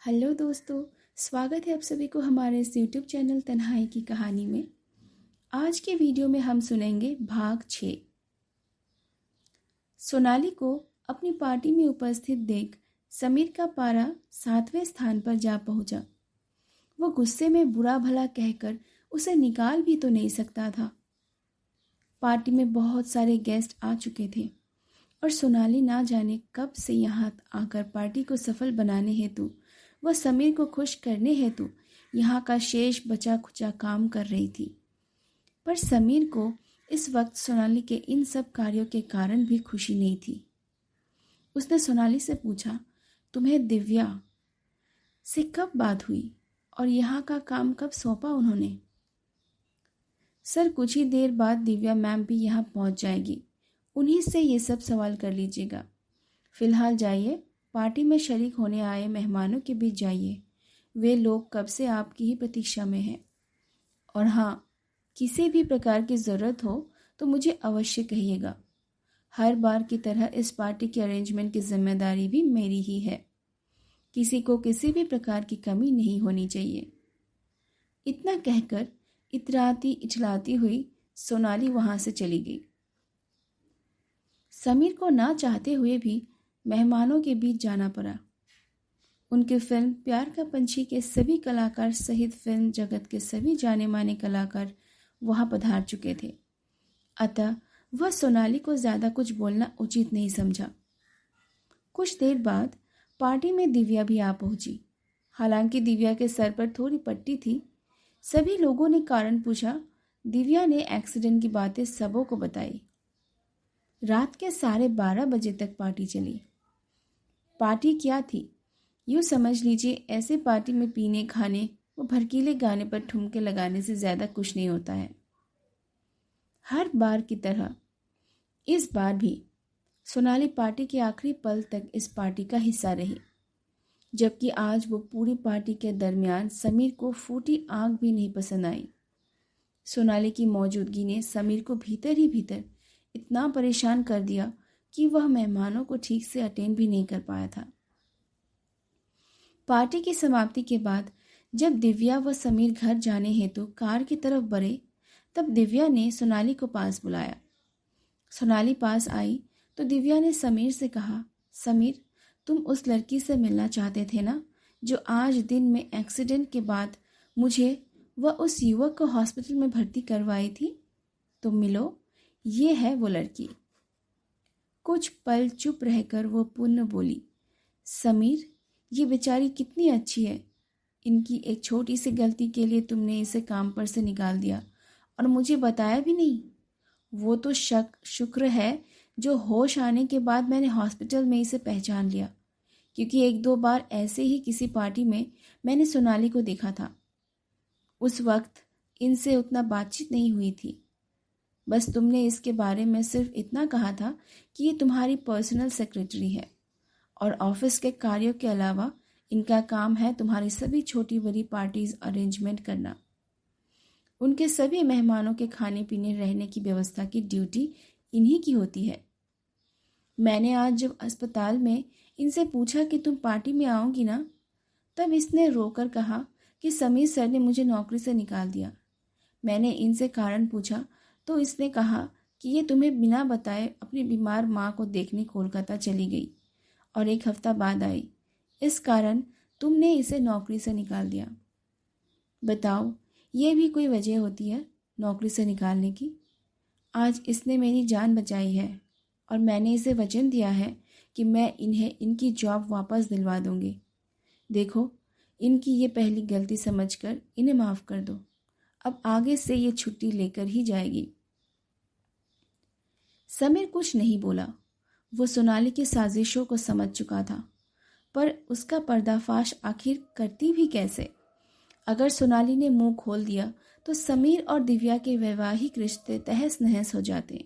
Hello दोस्तों। स्वागत है आप सभी को हमारे इस यूट्यूब चैनल तन्हाई की कहानी में। आज के वीडियो में हम सुनेंगे भाग 6। सोनाली को अपनी पार्टी में उपस्थित देख समीर का पारा 7वें स्थान पर जा पहुंचा। वो गुस्से में बुरा भला कहकर उसे निकाल भी तो नहीं सकता था। पार्टी में बहुत सारे गेस्ट आ चुके थे और सोनाली ना जाने कब से यहाँ आकर पार्टी को सफल बनाने हेतु वह समीर को खुश करने हेतु यहाँ का शेष बचा खुचा काम कर रही थी। पर समीर को इस वक्त सोनाली के इन सब कार्यों के कारण भी खुशी नहीं थी। उसने सोनाली से पूछा, तुम्हें दिव्या से कब बात हुई और यहाँ का काम कब सौंपा उन्होंने? सर, कुछ ही देर बाद दिव्या मैम भी यहाँ पहुँच जाएगी, उन्हीं से ये सब सवाल कर लीजिएगा। फिलहाल जाइए, पार्टी में शरीक होने आए मेहमानों के बीच जाइए। वे लोग कब से आपकी ही प्रतीक्षा में हैं। और हाँ, किसी भी प्रकार की ज़रूरत हो तो मुझे अवश्य कहिएगा। हर बार की तरह इस पार्टी के अरेंजमेंट की जिम्मेदारी भी मेरी ही है। किसी को किसी भी प्रकार की कमी नहीं होनी चाहिए। इतना कहकर इतराती इचलाती हुई सोनाली वहाँ से चली गई। समीर को ना चाहते हुए भी मेहमानों के बीच जाना पड़ा। उनके फिल्म प्यार का पंछी के सभी कलाकार सहित फिल्म जगत के सभी जाने माने कलाकार वहां पधार चुके थे। अतः वह सोनाली को ज्यादा कुछ बोलना उचित नहीं समझा। कुछ देर बाद पार्टी में दिव्या भी आ पहुंची। हालांकि दिव्या के सर पर थोड़ी पट्टी थी। सभी लोगों ने कारण पूछा। दिव्या ने एक्सीडेंट की बातें सबों को बताई। रात के 12:30 बजे तक पार्टी चली। पार्टी क्या थी? यूँ समझ लीजिए, ऐसे पार्टी में पीने खाने व भड़कीले गाने पर ठुमके लगाने से ज़्यादा कुछ नहीं होता है। हर बार की तरह इस बार भी सोनाली पार्टी के आखिरी पल तक इस पार्टी का हिस्सा रही, जबकि आज वो पूरी पार्टी के दरमियान समीर को फूटी आंख भी नहीं पसंद आई। सोनाली की मौजूदगी ने समीर को भीतर ही भीतर इतना परेशान कर दिया कि वह मेहमानों को ठीक से अटेंड भी नहीं कर पाया था। पार्टी की समाप्ति के बाद जब दिव्या व समीर घर जाने हेतु कार की तरफ बढ़े, तब दिव्या ने सोनाली को पास बुलाया। सोनाली पास आई तो दिव्या ने समीर से कहा, समीर, तुम उस लड़की से मिलना चाहते थे ना, जो आज दिन में एक्सीडेंट के बाद मुझे व उस युवक को हॉस्पिटल में भर्ती करवाई थी। तुम मिलो, ये है वो लड़की। कुछ पल चुप रहकर वो पुनः बोली, समीर, ये बेचारी कितनी अच्छी है। इनकी एक छोटी सी गलती के लिए तुमने इसे काम पर से निकाल दिया और मुझे बताया भी नहीं। वो तो शुक्र है जो होश आने के बाद मैंने हॉस्पिटल में इसे पहचान लिया, क्योंकि 1-2 बार ऐसे ही किसी पार्टी में मैंने सोनाली को देखा था। उस वक्त इनसे उतना बातचीत नहीं हुई थी। बस तुमने इसके बारे में सिर्फ इतना कहा था कि ये तुम्हारी पर्सनल सेक्रेटरी है और ऑफिस के कार्यों के अलावा इनका काम है तुम्हारी सभी छोटी बड़ी पार्टीज अरेंजमेंट करना। उनके सभी मेहमानों के खाने पीने रहने की व्यवस्था की ड्यूटी इन्हीं की होती है। मैंने आज जब अस्पताल में इनसे पूछा कि तुम पार्टी में आओगी ना, तब इसने रोकर कहा कि समीर सर ने मुझे नौकरी से निकाल दिया। मैंने इनसे कारण पूछा तो इसने कहा कि ये तुम्हें बिना बताए अपनी बीमार माँ को देखने कोलकाता चली गई और 1 हफ्ता बाद आई। इस कारण तुमने इसे नौकरी से निकाल दिया। बताओ, ये भी कोई वजह होती है नौकरी से निकालने की? आज इसने मेरी जान बचाई है और मैंने इसे वचन दिया है कि मैं इन्हें इनकी जॉब वापस दिलवा दूंगी। देखो, इनकी ये पहली गलती समझकर इन्हें माफ़ कर दो। अब आगे से ये छुट्टी लेकर ही जाएगी। समीर कुछ नहीं बोला। वो सोनाली की साजिशों को समझ चुका था, पर उसका पर्दाफाश आखिर करती भी कैसे? अगर सोनाली ने मुंह खोल दिया तो समीर और दिव्या के वैवाहिक रिश्ते तहस नहस हो जाते।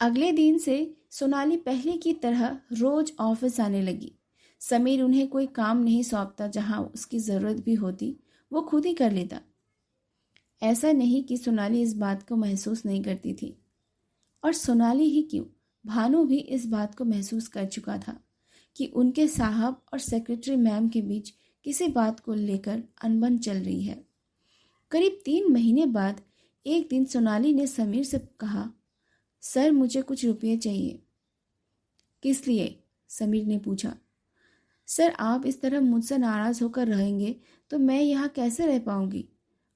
अगले दिन से सोनाली पहले की तरह रोज ऑफिस आने लगी। समीर उन्हें कोई काम नहीं सौंपता, जहां उसकी ज़रूरत भी होती वो खुद ही कर लेता। ऐसा नहीं कि सोनाली इस बात को महसूस नहीं करती थी, और सोनाली ही क्यों, भानु भी इस बात को महसूस कर चुका था कि उनके साहब और सेक्रेटरी मैम के बीच किसी बात को लेकर अनबन चल रही है। करीब 3 महीने बाद एक दिन सोनाली ने समीर से कहा, सर मुझे कुछ रुपये चाहिए। किस लिए? समीर ने पूछा। सर आप इस तरह मुझसे नाराज़ होकर रहेंगे तो मैं यहाँ कैसे रह पाऊँगी।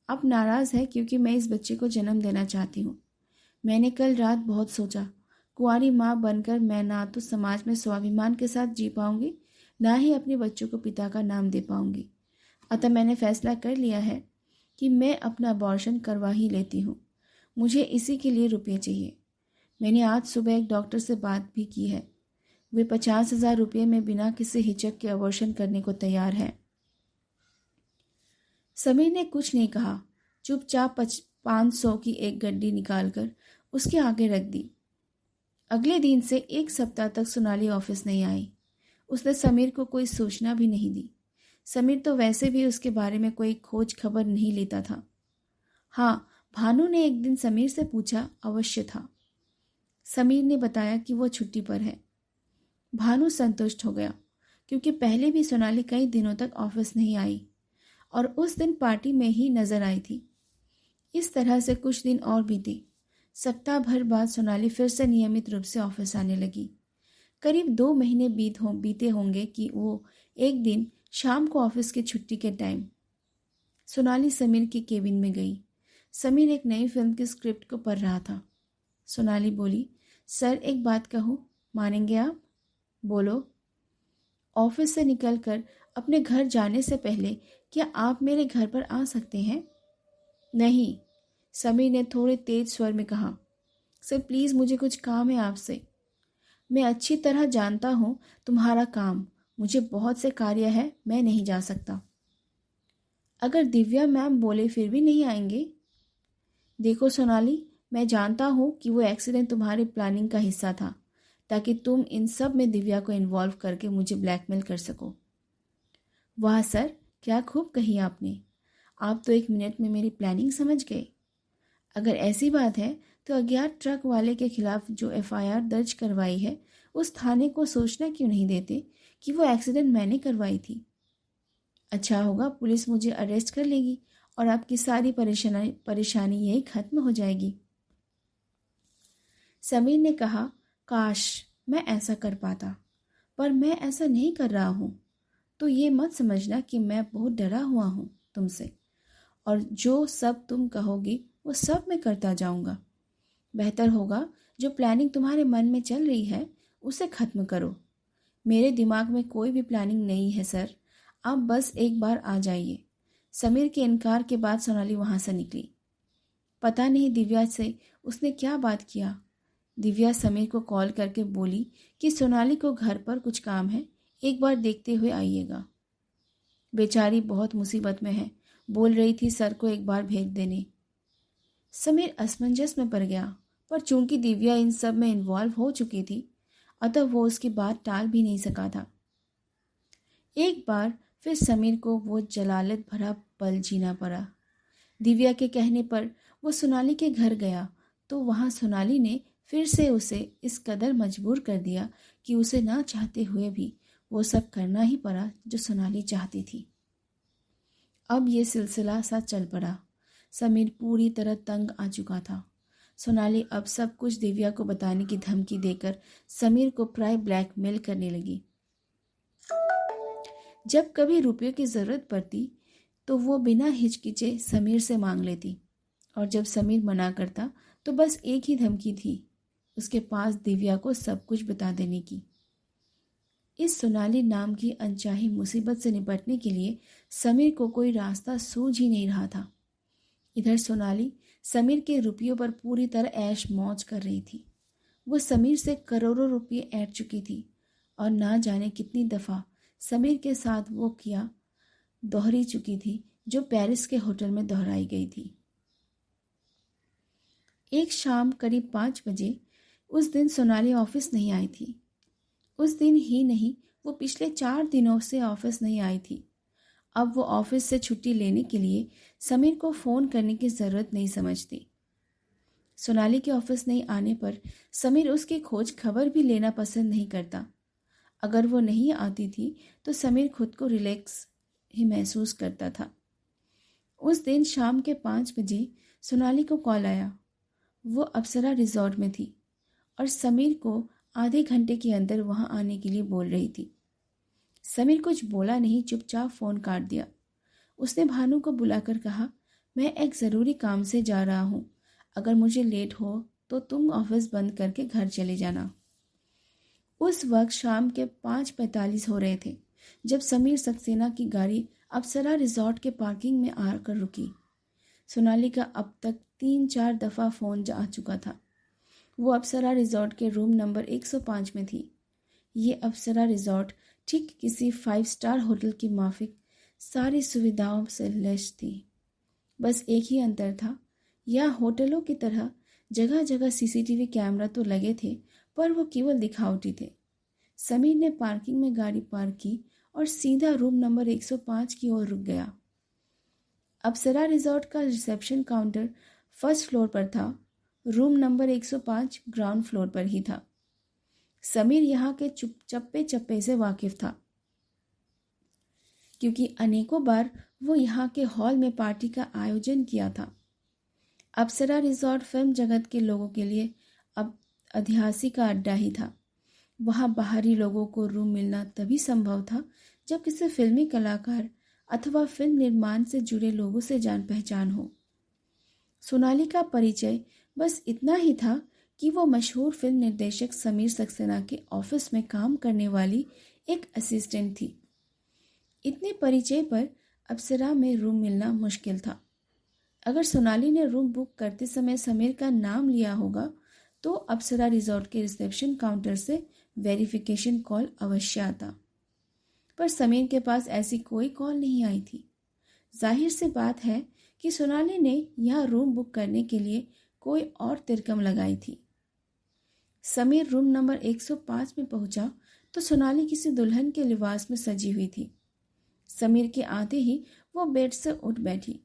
आप नाराज़ हैं क्योंकि मैं इस बच्चे को जन्म देना चाहती हूँ। मैंने कल रात बहुत सोचा, कुंवारी माँ बनकर मैं ना तो समाज में स्वाभिमान के साथ जी पाऊँगी, ना ही अपने बच्चों को पिता का नाम दे पाऊँगी। अतः मैंने फैसला कर लिया है कि मैं अपना अबॉर्शन करवा ही लेती हूँ। मुझे इसी के लिए रुपये चाहिए। मैंने आज सुबह एक डॉक्टर से बात भी की है। वे 50,000 रुपये में बिना किसी हिचक के अबॉर्शन करने को तैयार हैं। समीर ने कुछ नहीं कहा, चुपचाप 500 की एक गड्डी निकालकर उसके आगे रख दी। अगले दिन से 1 सप्ताह तक सोनाली ऑफिस नहीं आई। उसने समीर को कोई सूचना भी नहीं दी। समीर तो वैसे भी उसके बारे में कोई खोज खबर नहीं लेता था। हाँ, भानु ने एक दिन समीर से पूछा, अवश्य था। समीर ने बताया कि वो छुट्टी पर है। भानु संतुष्ट हो गया क्योंकि पहले भी सोनाली कई दिनों तक ऑफिस नहीं आई और उस दिन पार्टी में ही नजर आई थी। इस तरह से कुछ दिन और बीते। सप्ताह भर बाद सोनाली फिर से नियमित रूप से ऑफिस आने लगी। करीब 2 महीने बीते होंगे कि वो एक दिन शाम को ऑफिस की छुट्टी के टाइम सोनाली समीर के केबिन में गई। समीर एक नई फिल्म की स्क्रिप्ट को पढ़ रहा था। सोनाली बोली, सर एक बात कहूँ, मानेंगे आप? बोलो। ऑफिस से निकलकर अपने घर जाने से पहले क्या आप मेरे घर पर आ सकते हैं? नहीं, समीर ने थोड़े तेज स्वर में कहा। सर प्लीज़, मुझे कुछ काम है आपसे। मैं अच्छी तरह जानता हूँ तुम्हारा काम। मुझे बहुत से कार्य है, मैं नहीं जा सकता। अगर दिव्या मैम बोले फिर भी नहीं आएंगे? देखो सोनाली, मैं जानता हूँ कि वो एक्सीडेंट तुम्हारी प्लानिंग का हिस्सा था ताकि तुम इन सब में दिव्या को इन्वॉल्व करके मुझे ब्लैकमेल कर सको। वाह सर, क्या खूब कही आपने। आप तो 1 मिनट में मेरी प्लानिंग समझ गए। अगर ऐसी बात है तो अज्ञात ट्रक वाले के खिलाफ जो एफआईआर दर्ज करवाई है उस थाने को सोचना क्यों नहीं देते कि वो एक्सीडेंट मैंने करवाई थी। अच्छा होगा, पुलिस मुझे अरेस्ट कर लेगी और आपकी सारी परेशानी यही खत्म हो जाएगी। समीर ने कहा, काश मैं ऐसा कर पाता, पर मैं ऐसा नहीं कर रहा हूँ। तो ये मत समझना कि मैं बहुत डरा हुआ हूँ तुमसे, और जो सब तुम कहोगी वो सब मैं करता जाऊँगा। बेहतर होगा जो प्लानिंग तुम्हारे मन में चल रही है उसे खत्म करो। मेरे दिमाग में कोई भी प्लानिंग नहीं है सर, आप बस एक बार आ जाइए। समीर के इनकार के बाद सोनाली वहाँ से निकली। पता नहीं दिव्या से उसने क्या बात किया। दिव्या समीर को कॉल करके बोली कि सोनाली को घर पर कुछ काम है, एक बार देखते हुए आइएगा। बेचारी बहुत मुसीबत में है, बोल रही थी सर को एक बार भेज देने। समीर असमंजस में पड़ गया, पर चूंकि दिव्या इन सब में इन्वॉल्व हो चुकी थी अतः वो उसकी बात टाल भी नहीं सका था। एक बार फिर समीर को वो जलालत भरा पल जीना पड़ा। दिव्या के कहने पर वो सोनाली के घर गया तो वहाँ सोनाली ने फिर से उसे इस कदर मजबूर कर दिया कि उसे ना चाहते हुए भी वो सब करना ही पड़ा जो सोनाली चाहती थी। अब ये सिलसिला सा चल पड़ा। समीर पूरी तरह तंग आ चुका था। सोनाली अब सब कुछ दिव्या को बताने की धमकी देकर समीर को प्राय ब्लैकमेल करने लगी। जब कभी रुपयों की जरूरत पड़ती तो वो बिना हिचकिचे समीर से मांग लेती, और जब समीर मना करता तो बस एक ही धमकी थी, उसके पास दिव्या को सब कुछ बता देने की। इस सोनाली नाम की अनचाही मुसीबत से निपटने के लिए समीर को कोई रास्ता सूझ ही नहीं रहा था। इधर सोनाली समीर के रुपयों पर पूरी तरह ऐश मौज कर रही थी। वो समीर से करोड़ों रुपये ऐंठ चुकी थी और ना जाने कितनी दफ़ा समीर के साथ वो किया दोहरी चुकी थी जो पेरिस के होटल में दोहराई गई थी। एक शाम करीब 5 बजे उस दिन सोनाली ऑफिस नहीं आई थी। उस दिन ही नहीं, वो पिछले 4 दिनों से ऑफिस नहीं आई थी। अब वो ऑफिस से छुट्टी लेने के लिए समीर को फ़ोन करने की ज़रूरत नहीं समझती। सोनाली के ऑफिस नहीं आने पर समीर उसकी खोज खबर भी लेना पसंद नहीं करता। अगर वो नहीं आती थी तो समीर खुद को रिलैक्स ही महसूस करता था। उस दिन शाम के 5 बजे सोनाली को कॉल आया। वो अप्सरा रिजॉर्ट में थी और समीर को आधे घंटे के अंदर वहां आने के लिए बोल रही थी। समीर कुछ बोला नहीं, चुपचाप फ़ोन काट दिया। उसने भानु को बुलाकर कहा, मैं एक ज़रूरी काम से जा रहा हूँ, अगर मुझे लेट हो तो तुम ऑफिस बंद करके घर चले जाना। उस वक्त शाम के 5:45 हो रहे थे जब समीर सक्सेना की गाड़ी अप्सरा रिजॉर्ट के पार्किंग में आकर रुकी। सोनाली का अब तक 3-4 दफ़ा फ़ोन जा चुका था। वो अप्सरा रिजॉर्ट के रूम नंबर 105 में थी। ये अप्सरा रिजॉर्ट ठीक किसी 5 स्टार होटल की माफिक सारी सुविधाओं से लैस थी। बस एक ही अंतर था, यह होटलों की तरह जगह जगह सीसीटीवी कैमरा तो लगे थे, पर वो केवल दिखावटी थे। समीर ने पार्किंग में गाड़ी पार्क की और सीधा रूम नंबर 105 की ओर रुक गया। अप्सरा रिजॉर्ट का रिसेप्शन काउंटर फर्स्ट फ्लोर पर था। रूम नंबर 105 ग्राउंड फ्लोर पर ही था। समीर यहाँ के चप्पे चप्पे से वाकिफ था, क्योंकि अनेकों बार वो यहाँ के हॉल में पार्टी का आयोजन किया था। अप्सरा रिजॉर्ट फिल्म जगत के लोगों के लिए अब ऐतिहासिक का अड्डा ही था। वहाँ बाहरी लोगों को रूम मिलना तभी संभव था जब किसी फिल्मी कलाकार अथवा फिल्म निर्माण से जुड़े लोगों से जान पहचान हो। सोनाली का परिचय बस इतना ही था कि वो मशहूर फिल्म निर्देशक समीर सक्सेना के ऑफिस में काम करने वाली एक असिस्टेंट थी। इतने परिचय पर अप्सरा में रूम मिलना मुश्किल था। अगर सोनाली ने रूम बुक करते समय समीर का नाम लिया होगा तो अप्सरा रिजॉर्ट के रिसेप्शन काउंटर से वेरिफिकेशन कॉल अवश्य आता, पर समीर के पास ऐसी कोई कॉल नहीं आई थी। जाहिर सी बात है कि सोनाली ने यह रूम बुक करने के लिए कोई और तिरकम लगाई थी। समीर रूम नंबर 105 में पहुंचा तो सोनाली किसी दुल्हन के लिबास में सजी हुई थी। समीर के आते ही वो बेड से उठ बैठी।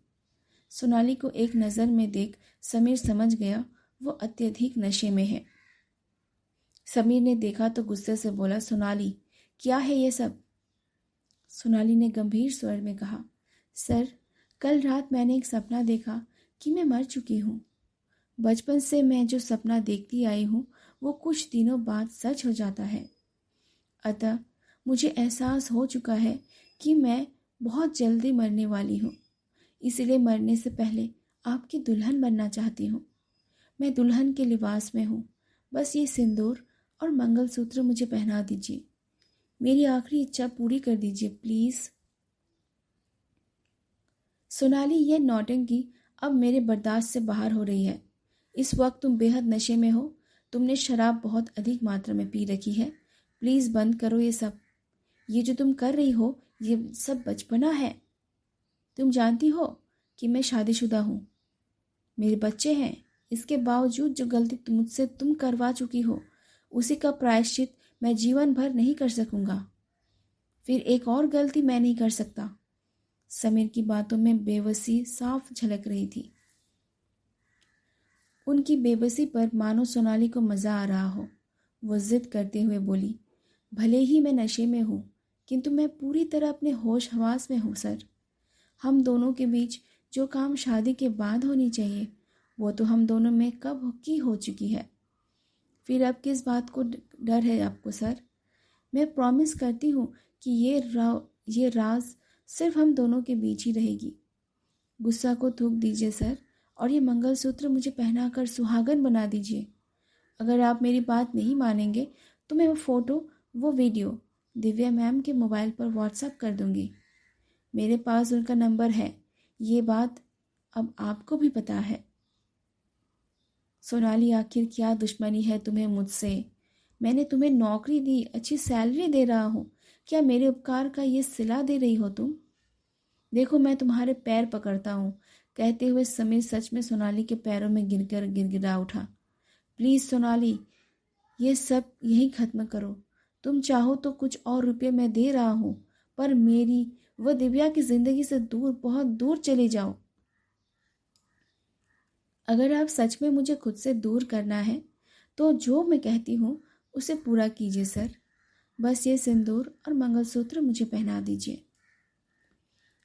सोनाली को एक नज़र में देख समीर समझ गया वो अत्यधिक नशे में है। समीर ने देखा तो गुस्से से बोला, सोनाली क्या है ये सब? सोनाली ने गंभीर स्वर में कहा, सर कल रात मैंने एक सपना देखा कि मैं मर चुकी हूँ। बचपन से मैं जो सपना देखती आई हूँ वो कुछ दिनों बाद सच हो जाता है। अतः मुझे एहसास हो चुका है कि मैं बहुत जल्दी मरने वाली हूँ, इसलिए मरने से पहले आपकी दुल्हन बनना चाहती हूँ। मैं दुल्हन के लिबास में हूँ, बस ये सिंदूर और मंगलसूत्र मुझे पहना दीजिए। मेरी आखिरी इच्छा पूरी कर दीजिए प्लीज़। सोनाली, ये नौटंकी अब मेरे बर्दाश्त से बाहर हो रही है। इस वक्त तुम बेहद नशे में हो। तुमने शराब बहुत अधिक मात्रा में पी रखी है। प्लीज़ बंद करो ये सब। ये जो तुम कर रही हो ये सब बचपना है। तुम जानती हो कि मैं शादीशुदा हूँ, मेरे बच्चे हैं। इसके बावजूद जो गलती मुझसे तुम करवा चुकी हो उसी का प्रायश्चित मैं जीवन भर नहीं कर सकूँगा। फिर एक और गलती मैं नहीं कर सकता। समीर की बातों में बेबसी साफ झलक रही थी। उनकी बेबसी पर मानो सोनाली को मज़ा आ रहा हो। वो जिद करते हुए बोली, भले ही मैं नशे में हूँ किंतु मैं पूरी तरह अपने होश हवास में हूँ सर। हम दोनों के बीच जो काम शादी के बाद होनी चाहिए वो तो हम दोनों में कब की हो चुकी है। फिर अब किस बात को डर है आपको सर? मैं प्रॉमिस करती हूँ कि ये राज सिर्फ हम दोनों के बीच ही रहेगी। गुस्सा को थूक दीजिए सर और ये मंगलसूत्र मुझे पहनाकर सुहागन बना दीजिए। अगर आप मेरी बात नहीं मानेंगे तो मैं वो वीडियो दिव्या मैम के मोबाइल पर व्हाट्सएप कर दूंगी। मेरे पास उनका नंबर है। ये बात अब आपको भी पता है। सोनाली, आखिर क्या दुश्मनी है तुम्हें मुझसे? मैंने तुम्हें नौकरी दी, अच्छी सैलरी दे रहा हूँ। क्या मेरे उपकार का ये सिला दे रही हो तुम? देखो मैं तुम्हारे पैर पकड़ता हूँ। कहते हुए समीर सच में सोनाली के पैरों में गिरकर गिड़गिड़ा उठा। प्लीज़ सोनाली, ये सब यहीं ख़त्म करो। तुम चाहो तो कुछ और रुपये मैं दे रहा हूँ, पर मेरी व दिव्या की ज़िंदगी से दूर, बहुत दूर चले जाओ। अगर आप सच में मुझे खुद से दूर करना है तो जो मैं कहती हूँ उसे पूरा कीजिए सर। बस ये सिंदूर और मंगलसूत्र मुझे पहना दीजिए।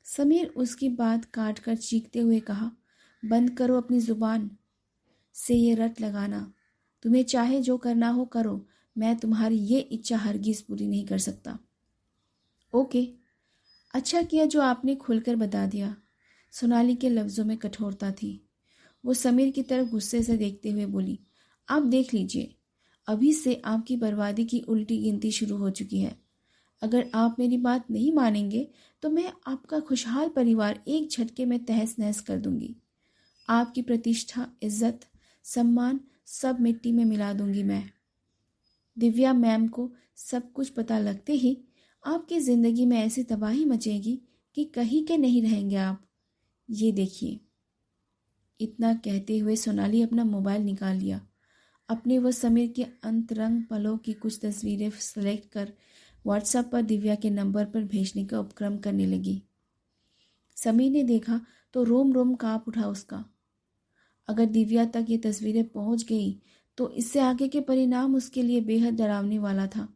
समीर उसकी बात काट कर चीखते हुए कहा, बंद करो अपनी जुबान से ये रट लगाना। तुम्हें चाहे जो करना हो करो, मैं तुम्हारी ये इच्छा हरगिज पूरी नहीं कर सकता। ओके, अच्छा किया जो आपने खुलकर बता दिया। सोनाली के लफ्ज़ों में कठोरता थी। वो समीर की तरफ गुस्से से देखते हुए बोली, आप देख लीजिए, अभी से आपकी बर्बादी की उल्टी गिनती शुरू हो चुकी है। अगर आप मेरी बात नहीं मानेंगे तो मैं आपका खुशहाल परिवार एक झटके में तहस नहस कर दूंगी। आपकी प्रतिष्ठा, इज्जत, सम्मान सब मिट्टी में मिला दूंगी मैं। दिव्या मैम को सब कुछ पता लगते ही आपकी ज़िंदगी में ऐसी तबाही मचेगी कि कहीं के नहीं रहेंगे आप। ये देखिए। इतना कहते हुए सोनाली अपना मोबाइल निकाल लिया। अपने व समीर के अंतरंग पलों की कुछ तस्वीरें सेलेक्ट कर व्हाट्सएप पर दिव्या के नंबर पर भेजने का उपक्रम करने लगी। समीर ने देखा तो रोम रोम कांप उठा उसका। अगर दिव्या तक ये तस्वीरें पहुंच गई तो इससे आगे के परिणाम उसके लिए बेहद डरावने वाला था।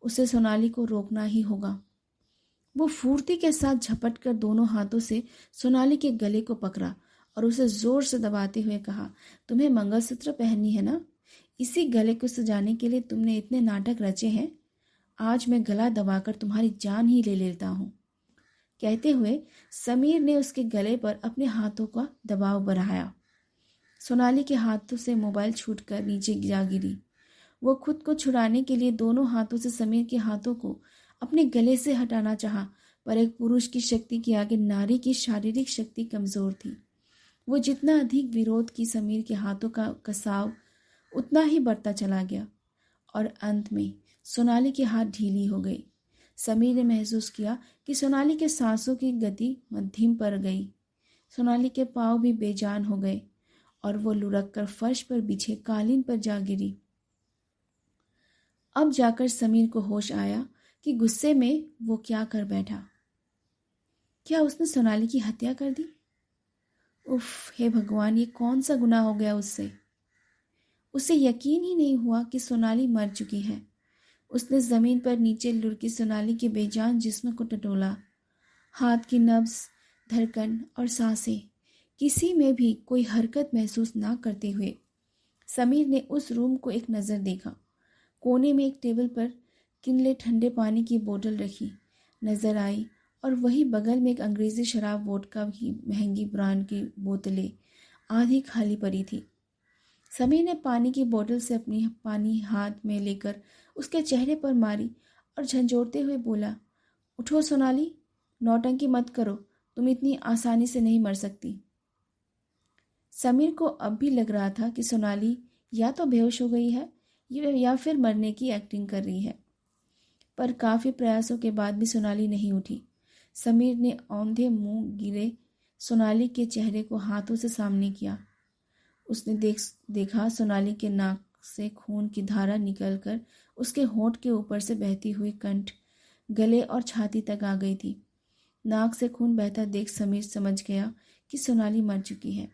उसे सोनाली को रोकना ही होगा। वो फुर्ती के साथ झपट कर दोनों हाथों से सोनाली के गले को पकड़ा और उसे जोर से दबाते हुए कहा, तुम्हें मंगलसूत्र पहननी है ना? इसी गले को सजाने के लिए तुमने इतने नाटक रचे हैं। आज मैं गला दबाकर तुम्हारी जान ही ले लेता हूँ। कहते हुए समीर ने उसके गले पर अपने हाथों का दबाव बढ़ाया। सोनाली के हाथों से मोबाइल छूटकर नीचे जा गिरी। वो खुद को छुड़ाने के लिए दोनों हाथों से समीर के हाथों को अपने गले से हटाना चाहा, पर एक पुरुष की शक्ति के आगे नारी की शारीरिक शक्ति कमजोर थी। वो जितना अधिक विरोध की समीर के हाथों का कसाव उतना ही बढ़ता चला गया और अंत में सोनाली के हाथ ढीली हो गई। समीर ने महसूस किया कि सोनाली के सांसों की गति मध्यम पड़ गई। सोनाली के पांव भी बेजान हो गए और वो लुढ़क कर फर्श पर बिछे कालीन पर जा गिरी। अब जाकर समीर को होश आया कि गुस्से में वो क्या कर बैठा। क्या उसने सोनाली की हत्या कर दी? उफ, हे भगवान, ये कौन सा गुनाह हो गया उससे? उसे यकीन ही नहीं हुआ कि सोनाली मर चुकी है। उसने जमीन पर नीचे लुढ़की सोनाली के बेजान जिस्म को टटोला। हाथ की नब्ज, धड़कन और सांसें किसी में भी कोई हरकत महसूस ना करते हुए समीर ने उस रूम को एक नज़र देखा। कोने में एक टेबल पर किनले ठंडे पानी की बोतल रखी नजर आई और वही बगल में एक अंग्रेजी शराब वोडका की महंगी ब्रांड की बोतलें आधी खाली पड़ी थी। समीर ने पानी की बोतल से अपनी पानी हाथ में लेकर उसके चेहरे पर मारी और झंझोड़ते हुए बोला, उठो सोनाली, नौटंकी मत करो, तुम इतनी आसानी से नहीं मर सकती। समीर को अब भी लग रहा था कि सोनाली या तो बेहोश हो गई है या फिर मरने की एक्टिंग कर रही है, पर काफ़ी प्रयासों के बाद भी सोनाली नहीं उठी। समीर ने औंधे मुंह गिरे सोनाली के चेहरे को हाथों से सामने किया। उसने देखा सोनाली के नाक से खून की धारा निकलकर उसके होंठ के ऊपर से बहती हुई कंठ, गले और छाती तक आ गई थी। नाक से खून बहता देख समीर समझ गया कि सोनाली मर चुकी है,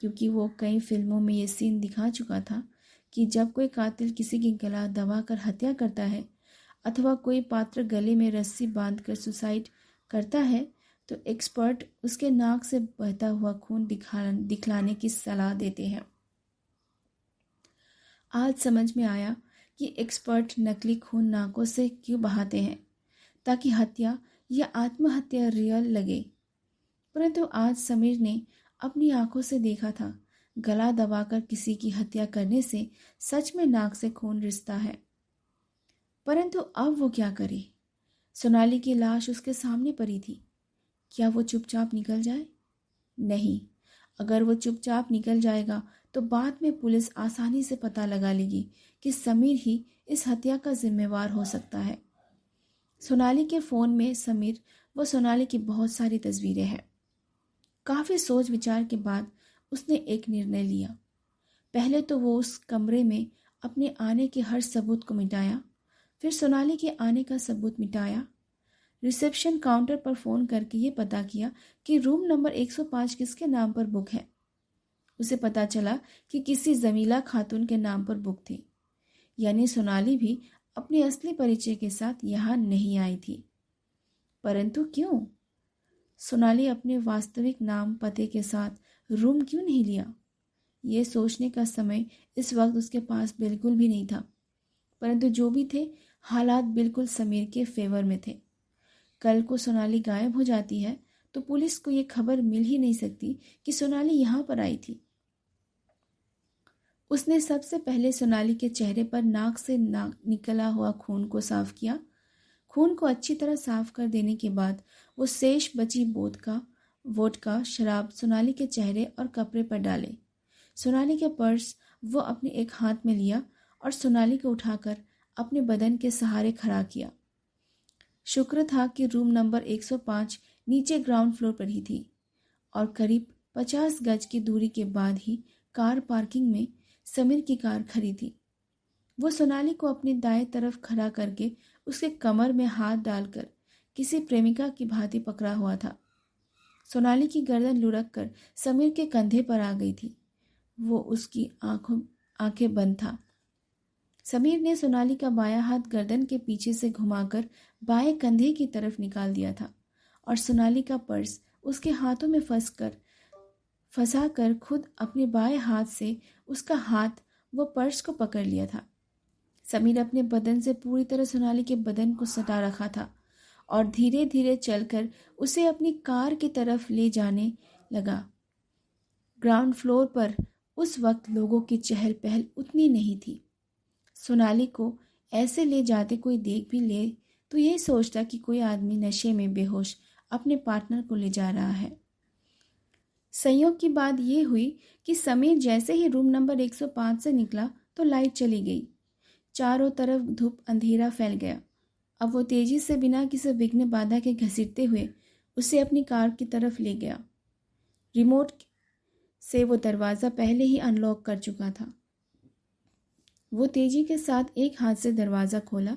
क्योंकि वो कई फिल्मों में ये सीन दिखा चुका था कि जब कोई कातिल किसी की गला दबाकर हत्या करता है अथवा कोई पात्र गले में रस्सी बांधकर सुसाइड करता है तो एक्सपर्ट उसके नाक से बहता हुआ खून दिखलाने की सलाह देते हैं। आज समझ में आया कि एक्सपर्ट नकली खून नाकों से क्यों बहाते हैं, ताकि हत्या या आत्महत्या रियल लगे। परंतु आज समीर ने अपनी आंखों से देखा था, गला दबाकर किसी की हत्या करने से सच में नाक से खून रिसता है। परंतु अब वो क्या करे? सोनाली की लाश उसके सामने पड़ी थी। क्या वो चुपचाप निकल जाए? नहीं, अगर वो चुपचाप निकल जाएगा तो बाद में पुलिस आसानी से पता लगा लेगी कि समीर ही इस हत्या का जिम्मेवार हो सकता है। सोनाली के फ़ोन में समीर व सोनाली की बहुत सारी तस्वीरें हैं। काफ़ी सोच विचार के बाद उसने एक निर्णय लिया। पहले तो वो उस कमरे में अपने आने के हर सबूत को मिटाया, फिर सोनाली के आने का सबूत मिटाया। रिसेप्शन काउंटर पर फ़ोन करके ये पता किया कि रूम नंबर 105 किसके नाम पर बुक है। उसे पता चला कि किसी जमीला खातून के नाम पर बुक थी, यानी सोनाली भी अपने असली परिचय के साथ यहाँ नहीं आई थी। परंतु क्यों? सोनाली अपने वास्तविक नाम पते के साथ रूम क्यों नहीं लिया? ये सोचने का समय इस वक्त उसके पास बिल्कुल भी नहीं था। परंतु जो भी थे, हालात बिल्कुल समीर के फेवर में थे। कल को सोनाली गायब हो जाती है तो पुलिस को ये खबर मिल ही नहीं सकती कि सोनाली यहाँ पर आई थी। उसने सबसे पहले सोनाली के चेहरे पर नाक से निकला हुआ खून को साफ किया। खून को अच्छी तरह साफ कर देने के बाद वो शेष बची वोडका शराब सोनाली के चेहरे और कपड़े पर डाले। सोनाली के पर्स वो अपने एक हाथ में लिया और सोनाली को उठाकर अपने बदन के सहारे खड़ा किया। शुक्र था कि रूम नंबर 105 नीचे ग्राउंड फ्लोर पर ही थी और करीब 50 गज की दूरी के बाद ही कार पार्किंग में समीर की कार खड़ी थी। वो सोनाली को अपनी दाएं तरफ खड़ा करके उसके कमर में हाथ डालकर किसी प्रेमिका की भांति पकड़ा हुआ था। सोनाली की गर्दन लुढ़क कर समीर के कंधे पर आ गई थी। वो उसकी आंखें बंद था। समीर ने सोनाली का बायां हाथ गर्दन के पीछे से घुमाकर बाएं कंधे की तरफ निकाल दिया था और सोनाली का पर्स उसके हाथों में फंसाकर खुद अपने बाएं हाथ से उसका हाथ वो पर्स को पकड़ लिया था। समीर अपने बदन से पूरी तरह सोनाली के बदन को सटा रखा था और धीरे धीरे चलकर उसे अपनी कार की तरफ ले जाने लगा। ग्राउंड फ्लोर पर उस वक्त लोगों की चहल पहल उतनी नहीं थी। सोनाली को ऐसे ले जाते कोई देख भी ले तो यही सोचता कि कोई आदमी नशे में बेहोश अपने पार्टनर को ले जा रहा है। संयोग की बात यह हुई कि समीर जैसे ही रूम नंबर 105 से निकला तो लाइट चली गई। चारों तरफ धूप अंधेरा फैल गया। अब वो तेजी से बिना किसी विघ्न बाधा के घसीटते हुए उसे अपनी कार की तरफ ले गया। रिमोट से वो दरवाज़ा पहले ही अनलॉक कर चुका था। वो तेजी के साथ एक हाथ से दरवाज़ा खोला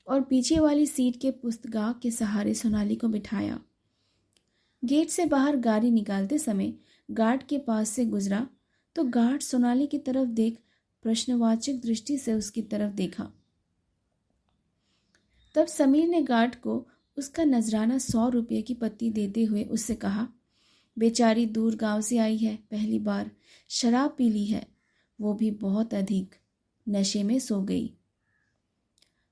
और पीछे वाली सीट के पुस्तगाह के सहारे सोनाली को बिठाया। गेट से बाहर गाड़ी निकालते समय गार्ड के पास से गुजरा तो गार्ड सोनाली की तरफ देख प्रश्नवाचक दृष्टि से उसकी तरफ देखा। तब समीर ने गार्ड को उसका नजराना 100 रुपये की पत्ती देते हुए उससे कहा, बेचारी दूर गांव से आई है, पहली बार शराब पी ली है, वो भी बहुत अधिक, नशे में सो गई।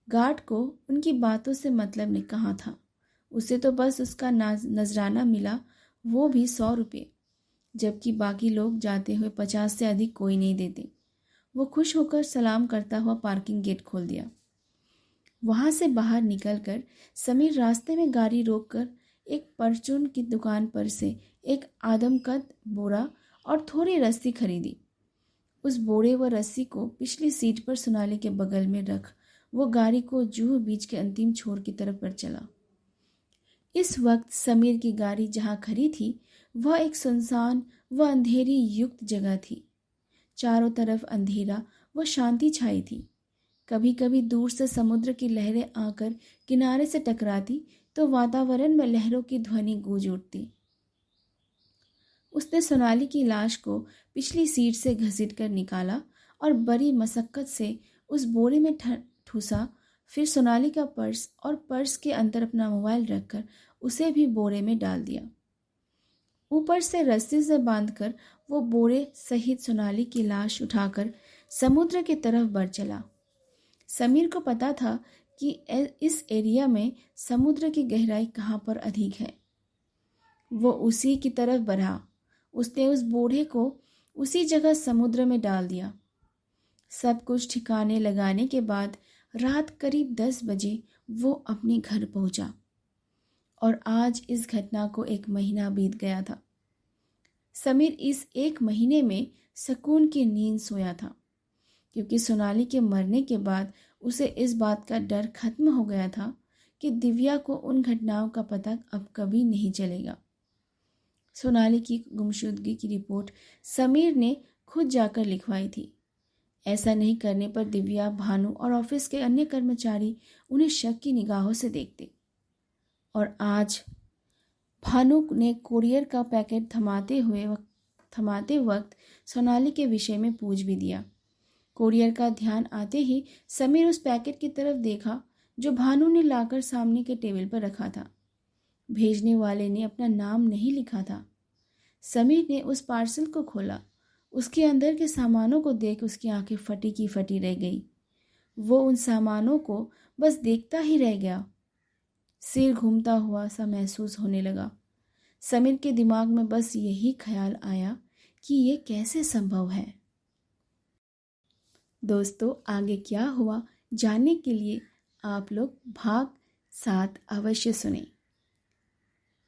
गार्ड को उनकी बातों से मतलब नहीं कहा था। उसे तो बस उसका नजराना मिला, वो भी 100 रुपये, जबकि बाकी लोग जाते हुए 50 से अधिक कोई नहीं देते। वो खुश होकर सलाम करता हुआ पार्किंग गेट खोल दिया। वहां से बाहर निकलकर समीर रास्ते में गाड़ी रोककर एक परचून की दुकान पर से एक आदमकद बोरा और थोड़ी रस्सी खरीदी। उस बोरे व रस्सी को पिछली सीट पर सोनाली के बगल में रख वो गाड़ी को जूहू बीच के अंतिम छोर की तरफ बढ़ चला। इस वक्त समीर की गाड़ी जहां खड़ी थी वह एक सुनसान व अंधेरी युक्त जगह थी। चारों तरफ अंधेरा व शांति छाई थी। कभी कभी दूर से समुद्र की लहरें आकर किनारे से टकराती तो वातावरण में लहरों की ध्वनि गूंज उठती। उसने सोनाली की लाश को पिछली सीट से घसीटकर निकाला और बड़ी मशक्कत से उस बोरे में ठूसा। फिर सोनाली का पर्स और पर्स के अंदर अपना मोबाइल रखकर उसे भी बोरे में डाल दिया। ऊपर से रस्सी से बांधकर वो बोरे सहित सोनाली की लाश उठाकर समुद्र की तरफ बढ़ चला। समीर को पता था कि इस एरिया में समुद्र की गहराई कहाँ पर अधिक है। वो उसी की तरफ बढ़ा। उसने उस बूढ़े को उसी जगह समुद्र में डाल दिया। सब कुछ ठिकाने लगाने के बाद रात करीब 10 बजे वो अपने घर पहुंचा और आज इस घटना को 1 महीना बीत गया था। समीर इस 1 महीने में सुकून की नींद सोया था, क्योंकि सोनाली के मरने के बाद उसे इस बात का डर खत्म हो गया था कि दिव्या को उन घटनाओं का पता अब कभी नहीं चलेगा। सोनाली की गुमशुदगी की रिपोर्ट समीर ने खुद जाकर लिखवाई थी। ऐसा नहीं करने पर दिव्या, भानु और ऑफिस के अन्य कर्मचारी उन्हें शक की निगाहों से देखते। और आज भानु ने कुरियर का पैकेट थमाते वक्त सोनाली के विषय में पूछ भी दिया। कुरियर का ध्यान आते ही समीर उस पैकेट की तरफ देखा जो भानु ने लाकर सामने के टेबल पर रखा था। भेजने वाले ने अपना नाम नहीं लिखा था। समीर ने उस पार्सल को खोला। उसके अंदर के सामानों को देख उसकी आंखें फटी की फटी रह गई। वो उन सामानों को बस देखता ही रह गया। सिर घूमता हुआ सा महसूस होने लगा। समीर के दिमाग में बस यही ख्याल आया कि ये कैसे संभव है। दोस्तों, आगे क्या हुआ जानने के लिए आप लोग भाग 7 अवश्य सुनें।